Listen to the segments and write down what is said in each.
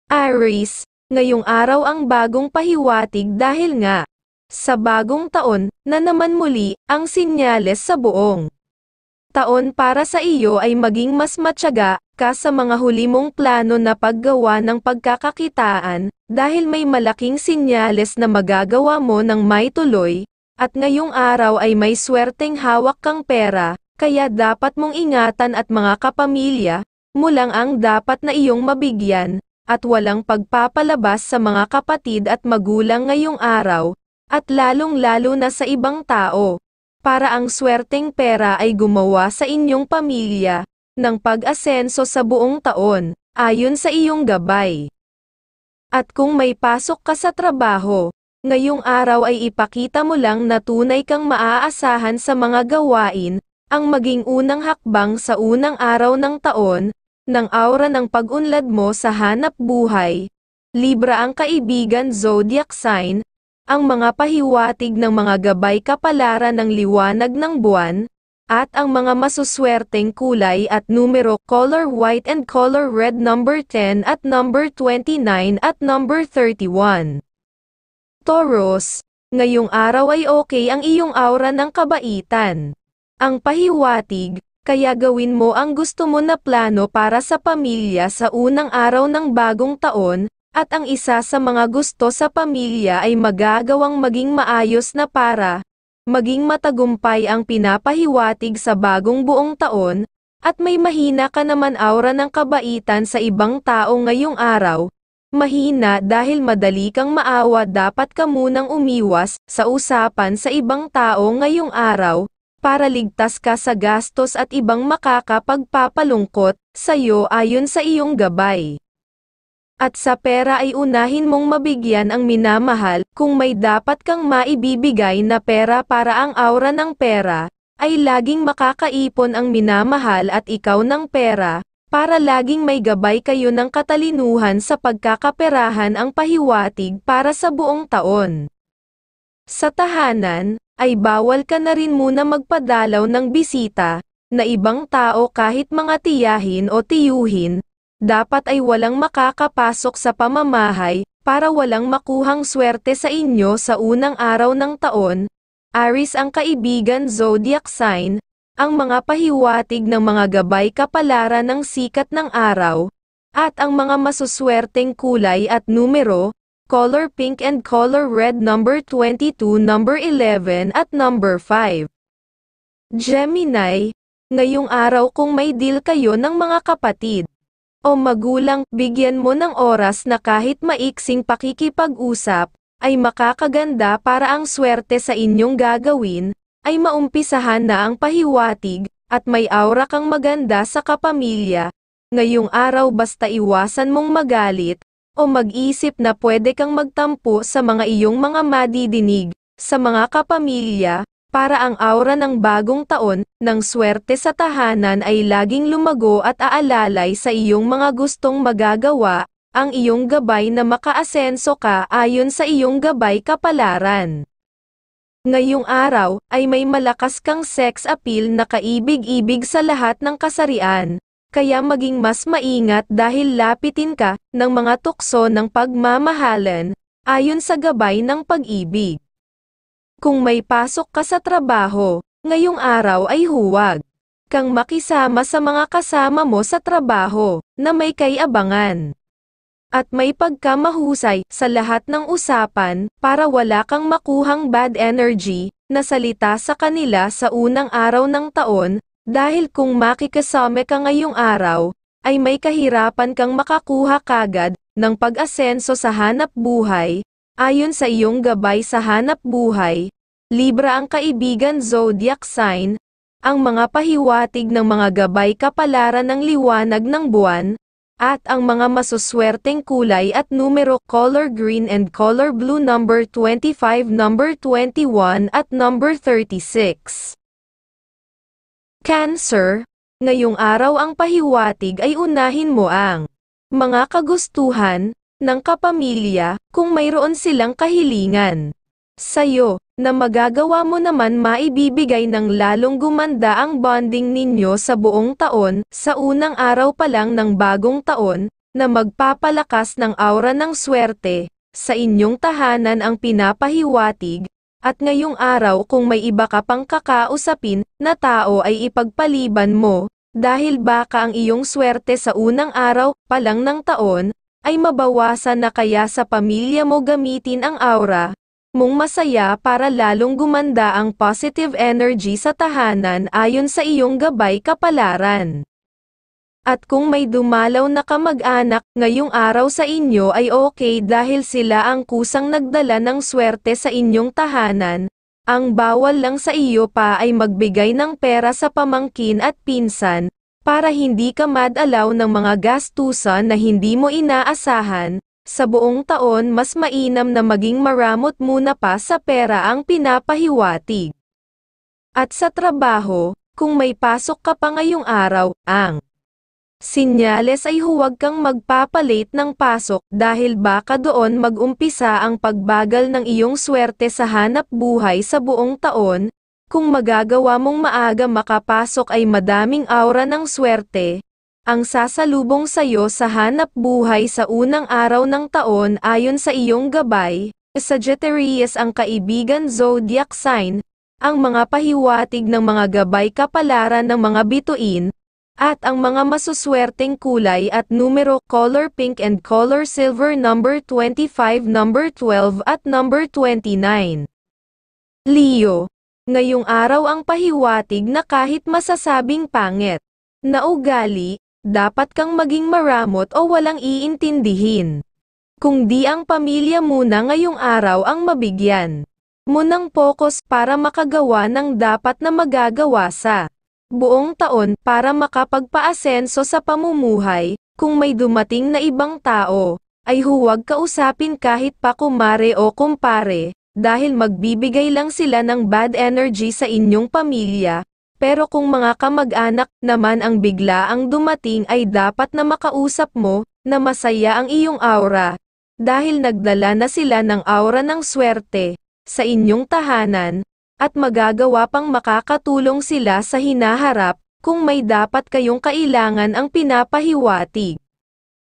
Aries, ngayong araw ang bagong pahiwatig dahil nga sa bagong taon na naman muli ang sinyales sa buong taon para sa iyo ay maging mas matyaga ka sa mga huli mong plano na paggawa ng pagkakakitaan dahil may malaking sinyales na magagawa mo ng may tuloy, at ngayong araw ay may swerteng hawak kang pera, kaya dapat mong ingatan at mga kapamilya mo lang ang dapat na iyong mabigyan, at walang pagpapalabas sa mga kapatid at magulang ngayong araw, at lalong-lalo na sa ibang tao, para ang swerteng pera ay gumawa sa inyong pamilya ng pag-asenso sa buong taon, ayon sa iyong gabay. At kung may pasok ka sa trabaho, ngayong araw ay ipakita mo lang na tunay kang maaasahan sa mga gawain, ang maging unang hakbang sa unang araw ng taon, ng aura ng pag-unlad mo sa hanap buhay. Libra ang kaibigan zodiac sign, ang mga pahiwatig ng mga gabay kapalaran ng liwanag ng buwan, at ang mga masuswerteng kulay at numero color white and color red number 10 at number 29 at number 31. Taurus, ngayong araw ay okay ang iyong aura ng kabaitan. Ang pahiwatig, kaya gawin mo ang gusto mo na plano para sa pamilya sa unang araw ng bagong taon, at ang isa sa mga gusto sa pamilya ay magagawang maging maayos na para maging matagumpay ang pinapahiwatig sa bagong buong taon, at may mahina ka naman aura ng kabaitan sa ibang tao ngayong araw. Mahina dahil madali kang maawa, dapat ka munang umiwas sa usapan sa ibang tao ngayong araw, para ligtas ka sa gastos at ibang makakapagpapalungkot sa'yo ayon sa iyong gabay. At sa pera ay unahin mong mabigyan ang minamahal, kung may dapat kang maibibigay na pera para ang aura ng pera, ay laging makakaipon ang minamahal at ikaw ng pera, para laging may gabay kayo ng katalinuhan sa pagkakaperahan ang pahiwatig para sa buong taon. Sa tahanan, ay bawal ka na rin muna magpadalaw ng bisita, na ibang tao kahit mga tiyahin o tiyuhin, dapat ay walang makakapasok sa pamamahay, para walang makuhang swerte sa inyo sa unang araw ng taon. Aries ang kaibigan zodiac sign, ang mga pahiwatig ng mga gabay kapalaran ng sikat ng araw, at ang mga masuswerteng kulay at numero, color pink and color red number 22, number 11 at number 5. Gemini, ngayong araw kung may deal kayo ng mga kapatid o magulang, bigyan mo ng oras na kahit maiksing pakikipag-usap, ay makakaganda para ang swerte sa inyong gagawin, ay maumpisahan na ang pahiwatig, at may aura kang maganda sa kapamilya. Ngayong araw basta iwasan mong magalit, o mag-isip na pwede kang magtampo sa mga iyong mga madidinig, sa mga kapamilya, para ang aura ng bagong taon, ng swerte sa tahanan ay laging lumago at aalalay sa iyong mga gustong magagawa, ang iyong gabay na makaasenso ka ayon sa iyong gabay kapalaran. Ngayong araw, ay may malakas kang sex appeal na kaibig-ibig sa lahat ng kasarian, kaya maging mas maingat dahil lapitin ka ng mga tukso ng pagmamahalan, ayon sa gabay ng pag-ibig. Kung may pasok ka sa trabaho, ngayong araw ay huwag kang makisama sa mga kasama mo sa trabaho, na may kayabangan. At may pagkamahusay sa lahat ng usapan, para wala kang makuhang bad energy, na salita sa kanila sa unang araw ng taon, dahil kung makikasama ka ngayong araw, ay may kahirapan kang makakuha kagad ng pag-asenso sa hanap buhay, ayon sa iyong gabay sa hanap buhay. Libra ang kaibigan zodiac sign, ang mga pahiwatig ng mga gabay kapalaran ng liwanag ng buwan, at ang mga masuswerteng kulay at numero color green and color blue number 25, number 21 at number 36. Cancer, ngayong araw ang pahiwatig ay unahin mo ang mga kagustuhan ng kapamilya, kung mayroon silang kahilingan sa'yo, na magagawa mo naman maibibigay ng lalong gumanda ang bonding ninyo sa buong taon, sa unang araw pa lang ng bagong taon, na magpapalakas ng aura ng swerte sa inyong tahanan ang pinapahiwatig, at ngayong araw kung may iba ka pang kakausapin na tao ay ipagpaliban mo, dahil baka ang iyong swerte sa unang araw pa lang ng taon, ay mabawasan na kaya sa pamilya mo gamitin ang aura mong masaya para lalong gumanda ang positive energy sa tahanan ayon sa iyong gabay kapalaran. At kung may dumalaw na kamag-anak ngayong araw sa inyo ay okay dahil sila ang kusang nagdala ng swerte sa inyong tahanan, ang bawal lang sa iyo pa ay magbigay ng pera sa pamangkin at pinsan, para hindi ka madalaw ng mga gastusan na hindi mo inaasahan. Sa buong taon mas mainam na maging maramot muna pa sa pera ang pinapahiwatig. At sa trabaho, kung may pasok ka pa ngayong araw, ang sinyales ay huwag kang magpapalit ng pasok dahil baka doon mag-umpisa ang pagbagal ng iyong swerte sa hanap buhay sa buong taon. Kung magagawa mong maaga makapasok ay madaming aura ng swerte ang sasalubong sa'yo sa hanap buhay sa unang araw ng taon ayon sa iyong gabay. Sagittarius ang kaibigan zodiac sign, ang mga pahiwatig ng mga gabay kapalaran ng mga bituin, at ang mga masuswerteng kulay at numero color pink and color silver number 25, number 12 at number 29. Leo, ngayong araw ang pahiwatig na kahit masasabing pangit na ugali, dapat kang maging maramot o walang iintindihin. Kung di ang pamilya muna ngayong araw ang mabigyan mo ng focus para makagawa ng dapat na magagawa sa buong taon para makapagpaasenso sa pamumuhay. Kung may dumating na ibang tao, ay huwag kausapin kahit pa kumare o kumpare, dahil magbibigay lang sila ng bad energy sa inyong pamilya. Pero kung mga kamag-anak naman ang bigla ang dumating ay dapat na makausap mo, na masaya ang iyong aura, dahil nagdala na sila ng aura ng swerte sa inyong tahanan, at magagawa pang makakatulong sila sa hinaharap, kung may dapat kayong kailangan ang pinapahiwatig.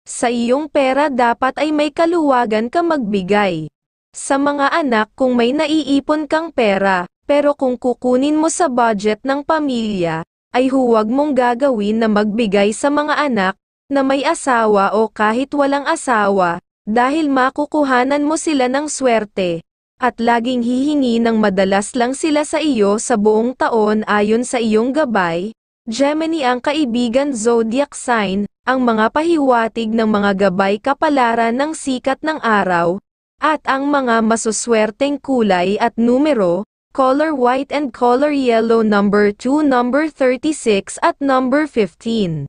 Sa iyong pera dapat ay may kaluwagan ka magbigay. Sa mga anak kung may naiipon kang pera, pero kung kukunin mo sa budget ng pamilya, ay huwag mong gagawin na magbigay sa mga anak na may asawa o kahit walang asawa, dahil makukuhanan mo sila ng swerte, at laging hihingi ng madalas lang sila sa iyo sa buong taon ayon sa iyong gabay. Gemini ang kaibigan zodiac sign, ang mga pahiwatig ng mga gabay kapalaran ng sikat ng araw, at ang mga masuswerteng kulay at numero, color white and color yellow number 2, number 36 at number 15.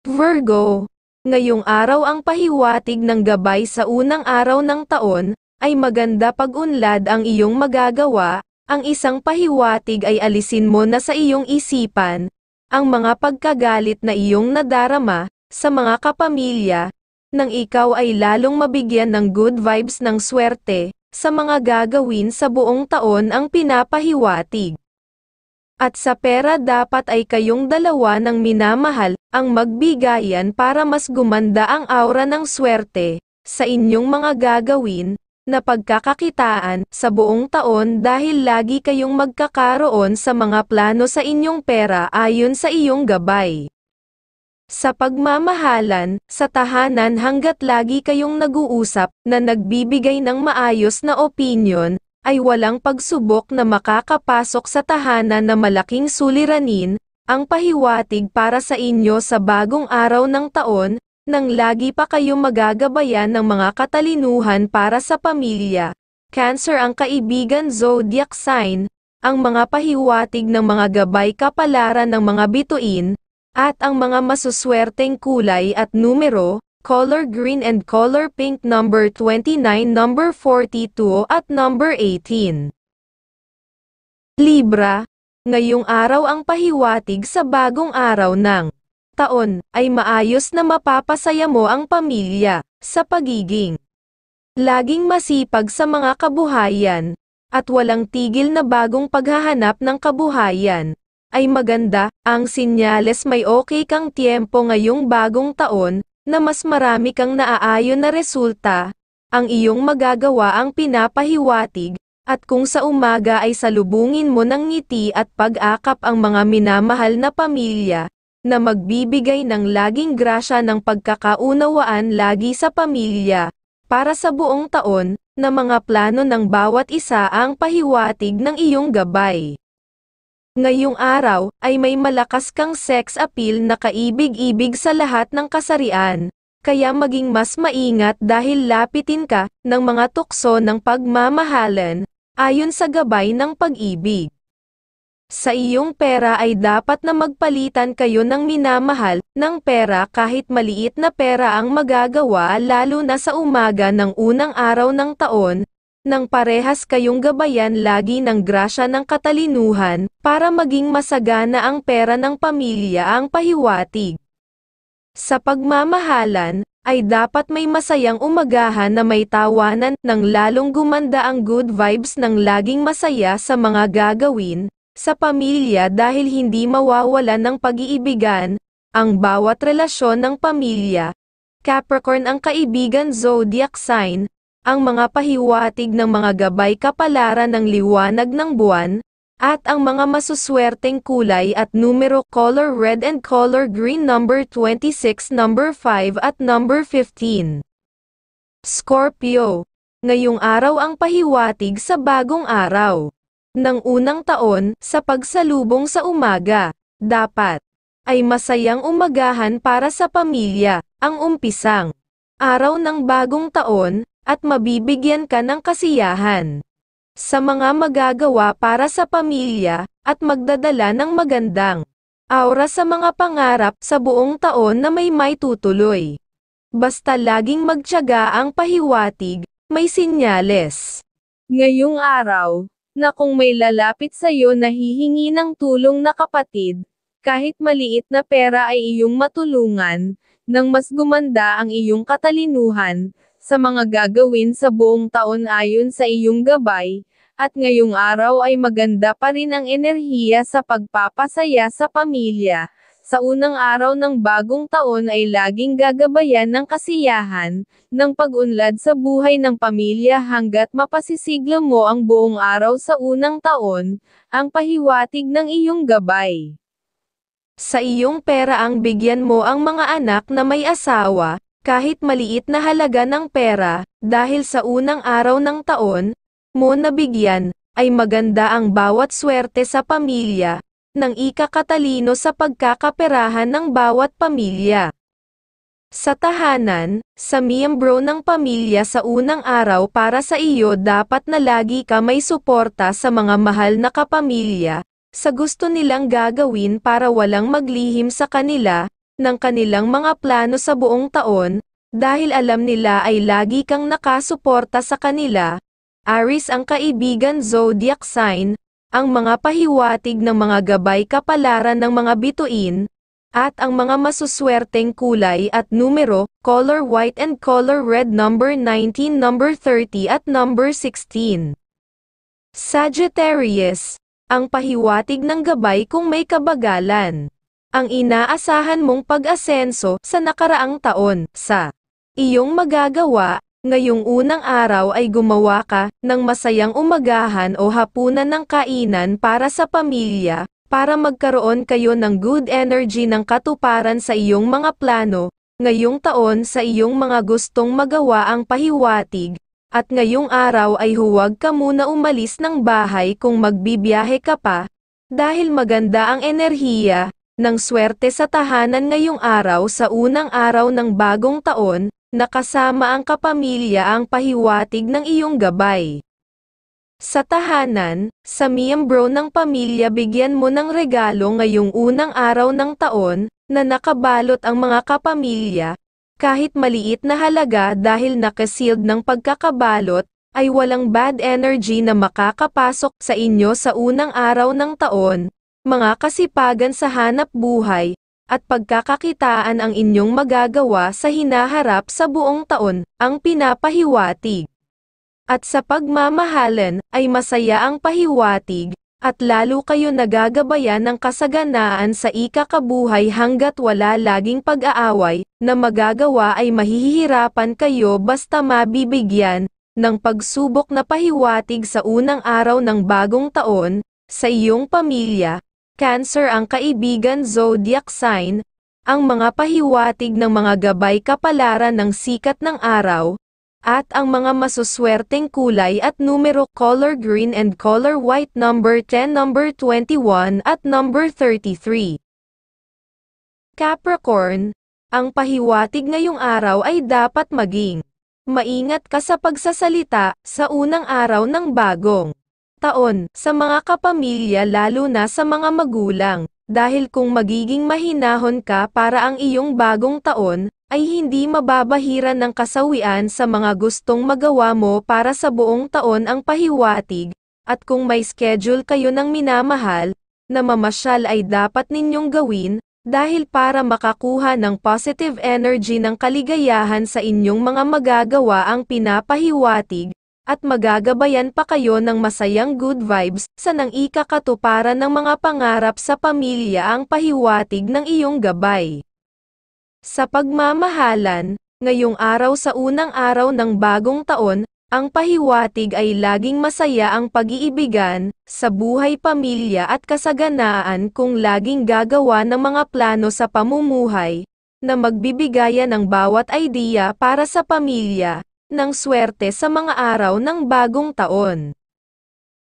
Virgo, ngayong araw ang pahiwatig ng gabay sa unang araw ng taon, ay maganda pag-unlad ang iyong magagawa. Ang isang pahiwatig ay alisin mo na sa iyong isipan ang mga pagkagalit na iyong nadarama sa mga kapamilya, nang ikaw ay lalong mabigyan ng good vibes ng swerte sa mga gagawin sa buong taon ang pinapahiwatig. At sa pera dapat ay kayong dalawa ng minamahal ang magbigayan para mas gumanda ang aura ng swerte sa inyong mga gagawin na pagkakakitaan sa buong taon dahil lagi kayong magkakaroon sa mga plano sa inyong pera ayon sa iyong gabay. Sa pagmamahalan, sa tahanan hanggat lagi kayong nag-uusap na nagbibigay ng maayos na opinyon, ay walang pagsubok na makakapasok sa tahanan na malaking suliranin, ang pahiwatig para sa inyo sa bagong araw ng taon, nang lagi pa kayong magagabayan ng mga katalinuhan para sa pamilya. Cancer ang kaibigan zodiac sign, ang mga pahiwatig ng mga gabay kapalaran ng mga bituin, at ang mga masuswerteng kulay at numero, color green and color pink number 29, number 42 at number 18. Libra, ngayong araw ang pahiwatig sa bagong araw ng taon, ay maayos na mapapasaya mo ang pamilya, sa pagiging laging masipag sa mga kabuhayan, at walang tigil na bagong paghahanap ng kabuhayan. Ay maganda, ang sinyales may okay kang tiempo ngayong bagong taon, na mas marami kang naaayon na resulta, ang iyong magagawa ang pinapahiwatig, at kung sa umaga ay salubungin mo ng ngiti at pag-akap ang mga minamahal na pamilya, na magbibigay ng laging grasya ng pagkakaunawaan lagi sa pamilya, para sa buong taon, na mga plano ng bawat isa ang pahiwatig ng iyong gabay. Ngayong araw, ay may malakas kang sex appeal na kaibig-ibig sa lahat ng kasarian, kaya maging mas maingat dahil lapitin ka ng mga tukso ng pagmamahalan, ayon sa gabay ng pag-ibig. Sa iyong pera ay dapat na magpalitan kayo ng minamahal ng pera kahit maliit na pera ang magagawa lalo na sa umaga ng unang araw ng taon, nang parehas kayong gabayan lagi ng grasya ng katalinuhan, para maging masagana ang pera ng pamilya ang pahiwatig. Sa pagmamahalan, ay dapat may masayang umagahan na may tawanan ng lalong gumanda ang good vibes ng laging masaya sa mga gagawin, sa pamilya dahil hindi mawawalan ng pag-iibigan, ang bawat relasyon ng pamilya. Capricorn ang kaibigan zodiac sign, ang mga pahiwatig ng mga gabay kapalaran ng liwanag ng buwan, at ang mga masuswerteng kulay at numero color red and color green number 26, number 5 at number 15. Scorpio, ngayong araw ang pahiwatig sa bagong araw ng unang taon, sa pagsalubong sa umaga, dapat ay masayang umagahan para sa pamilya, ang umpisang araw ng bagong taon, at mabibigyan ka ng kasiyahan sa mga magagawa para sa pamilya, at magdadala ng magandang aura sa mga pangarap sa buong taon na may tutuloy. Basta laging magtiyaga ang pahiwatig, may sinyales. Ngayong araw, na kung may lalapit sa iyo na hihingi ng tulong na kapatid, kahit maliit na pera ay iyong matulungan, nang mas gumanda ang iyong katalinuhan, sa mga gagawin sa buong taon ayon sa iyong gabay, at ngayong araw ay maganda pa rin ang enerhiya sa pagpapasaya sa pamilya. Sa unang araw ng bagong taon ay laging gagabayan ng kasiyahan, ng pag-unlad sa buhay ng pamilya hanggat mapasisigla mo ang buong araw sa unang taon, ang pahiwatig ng iyong gabay. Sa iyong pera ang bigyan mo ang mga anak na may asawa, kahit maliit na halaga ng pera, dahil sa unang araw ng taon mo nabigyan, ay maganda ang bawat swerte sa pamilya, ng ikakatalino sa pagkakaperahan ng bawat pamilya. Sa tahanan, sa miyembro ng pamilya sa unang araw para sa iyo dapat na lagi ka may suporta sa mga mahal na kapamilya, sa gusto nilang gagawin para walang maglihim sa kanila, ng kanilang mga plano sa buong taon, dahil alam nila ay lagi kang nakasuporta sa kanila. Aries ang kaibigan zodiac sign, ang mga pahiwatig ng mga gabay kapalaran ng mga bituin, at ang mga masuswerteng kulay at numero, color white and color red number 19, number 30 at number 16. Sagittarius, ang pahiwatig ng gabay kung may kabagalan. Ang inaasahan mong pag-asenso sa nakaraang taon, sa iyong magagawa, ngayong unang araw ay gumawa ka ng masayang umagahan o hapunan ng kainan para sa pamilya, para magkaroon kayo ng good energy ng katuparan sa iyong mga plano, ngayong taon sa iyong mga gustong magawa ang pahiwatig, at ngayong araw ay huwag ka muna umalis ng bahay kung magbibiyahe ka pa, dahil maganda ang enerhiya ng swerte sa tahanan ngayong araw sa unang araw ng bagong taon, nakasama ang kapamilya ang pahiwatig ng iyong gabay. Sa tahanan, sa miyembro ng pamilya bigyan mo ng regalo ngayong unang araw ng taon, na nakabalot ang mga kapamilya, kahit maliit na halaga dahil nakasealed ng pagkakabalot, ay walang bad energy na makakapasok sa inyo sa unang araw ng taon, mga kasipagan sa hanap buhay, at pagkakakitaan ang inyong magagawa sa hinaharap sa buong taon, ang pinapahiwatig. At sa pagmamahalan, ay masaya ang pahiwatig, At lalo kayo nagagabayan ng kasaganaan sa ikakabuhay hanggat wala laging pag-aaway, na magagawa ay mahihirapan kayo basta mabibigyan ng pagsubok na pahiwatig sa unang araw ng bagong taon, sa iyong pamilya. Cancer ang kaibigan zodiac sign, ang mga pahiwatig ng mga gabay kapalaran ng sikat ng araw, at ang mga masuswerteng kulay at numero color green and color white number 10, number 21 at number 33. Capricorn, ang pahiwatig ngayong araw ay dapat maging maingat ka sa pagsasalita sa unang araw ng bagong taon sa mga kapamilya lalo na sa mga magulang, dahil kung magiging mahinahon ka para ang iyong bagong taon, ay hindi mababahiran ng kasawian sa mga gustong magawa mo para sa buong taon ang pahiwatig, at kung may schedule kayo ng minamahal, na mamasyal ay dapat ninyong gawin, dahil para makakuha ng positive energy ng kaligayahan sa inyong mga magagawa ang pinapahiwatig, at magagabayan pa kayo ng masayang good vibes sa nang ikakatuparan ng mga pangarap sa pamilya ang pahiwatig ng iyong gabay. Sa pagmamahalan, ngayong araw sa unang araw ng bagong taon, ang pahiwatig ay laging masaya ang pag-iibigan, sa buhay pamilya at kasaganaan kung laging gagawa ng mga plano sa pamumuhay, na magbibigayan ng bawat idea para sa pamilya, ng swerte sa mga araw ng bagong taon.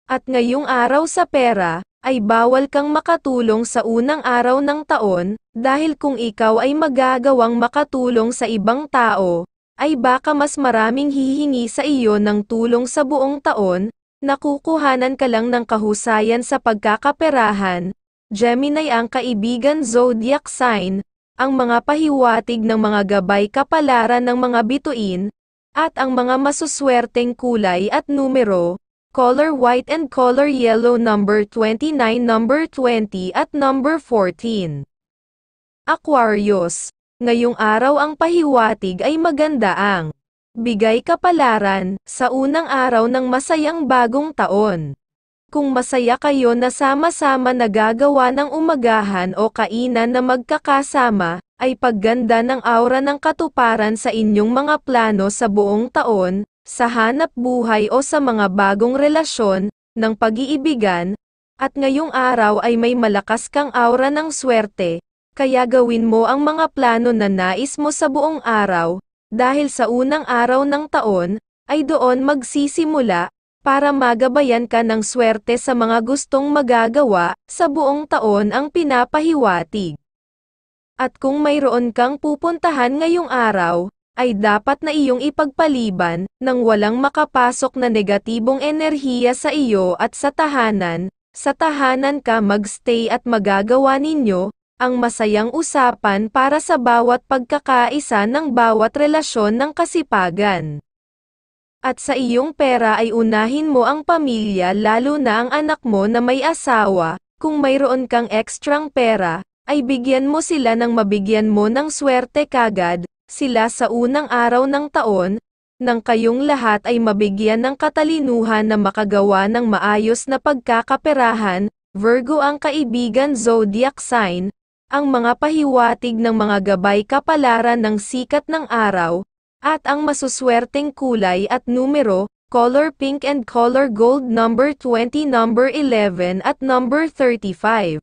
At ngayong araw sa pera, ay bawal kang makatulong sa unang araw ng taon, dahil kung ikaw ay magagawang makatulong sa ibang tao, ay baka mas maraming hihingi sa iyo ng tulong sa buong taon, nakukuhanan ka lang ng kahusayan sa pagkakaperahan. Gemini ang kaibigan zodiac sign, ang mga pahiwatig ng mga gabay kapalaran ng mga bituin, at ang mga masuswerteng kulay at numero, color white and color yellow number 29, number 20 at number 14. Aquarius, ngayong araw ang pahiwatig ay maganda ang bigay kapalaran sa unang araw ng masayang bagong taon. Kung masaya kayo na sama-sama nagagawa ng umagahan o kainan na magkakasama, ay pagganda ng aura ng katuparan sa inyong mga plano sa buong taon, sa hanap buhay o sa mga bagong relasyon, ng pag-iibigan, at ngayong araw ay may malakas kang aura ng swerte, kaya gawin mo ang mga plano na nais mo sa buong araw, dahil sa unang araw ng taon, ay doon magsisimula, para magabayan ka ng swerte sa mga gustong magagawa, sa buong taon ang pinapahiwatig. At kung mayroon kang pupuntahan ngayong araw, ay dapat na iyong ipagpaliban, nang walang makapasok na negatibong enerhiya sa iyo at sa tahanan ka magstay at magagawa ninyo, ang masayang usapan para sa bawat pagkakaisa ng bawat relasyon ng kasipagan. At sa iyong pera ay unahin mo ang pamilya lalo na ang anak mo na may asawa, kung mayroon kang ekstrang pera, ay bigyan mo sila ng mabigyan mo ng swerte kagad, sila sa unang araw ng taon, nang kayong lahat ay mabigyan ng katalinuhan na makagawa ng maayos na pagkakaperahan. Virgo ang kaibigan zodiac sign, ang mga pahiwatig ng mga gabay kapalaran ng sikat ng araw, at ang masuswerteng kulay at numero, color pink and color gold number 20, number 11 at number 35.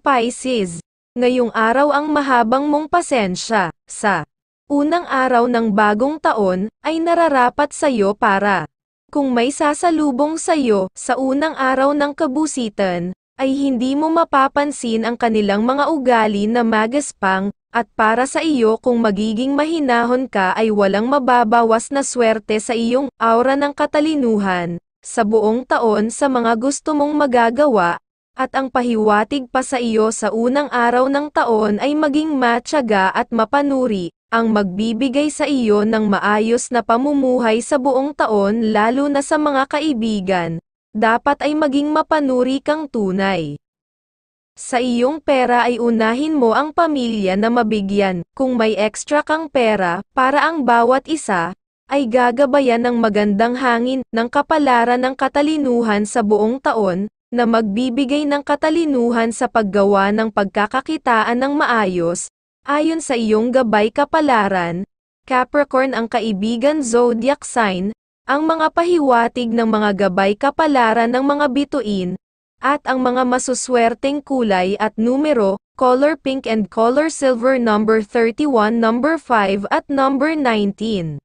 Pisces, ngayong araw ang mahabang mong pasensya, sa unang araw ng bagong taon, ay nararapat sa iyo para, kung may sasalubong sa iyo, sa unang araw ng kabusitan, ay hindi mo mapapansin ang kanilang mga ugali na magaspang, at para sa iyo kung magiging mahinahon ka ay walang mababawas na swerte sa iyong aura ng katalinuhan, sa buong taon sa mga gusto mong magagawa, at ang pahiwatig pa sa iyo sa unang araw ng taon ay maging matyaga at mapanuri, ang magbibigay sa iyo ng maayos na pamumuhay sa buong taon lalo na sa mga kaibigan, dapat ay maging mapanuri kang tunay. Sa iyong pera ay unahin mo ang pamilya na mabigyan, kung may extra kang pera, para ang bawat isa, ay gagabayan ng magandang hangin, ng kapalaran ng katalinuhan sa buong taon, na magbibigay ng katalinuhan sa paggawa ng pagkakakitaan ng maayos, ayon sa iyong gabay kapalaran. Capricorn ang kaibigan zodiac sign, ang mga pahiwatig ng mga gabay kapalaran ng mga bituin, at ang mga masuswerteng kulay at numero, color pink and color silver, number 31, number 5 at number 19.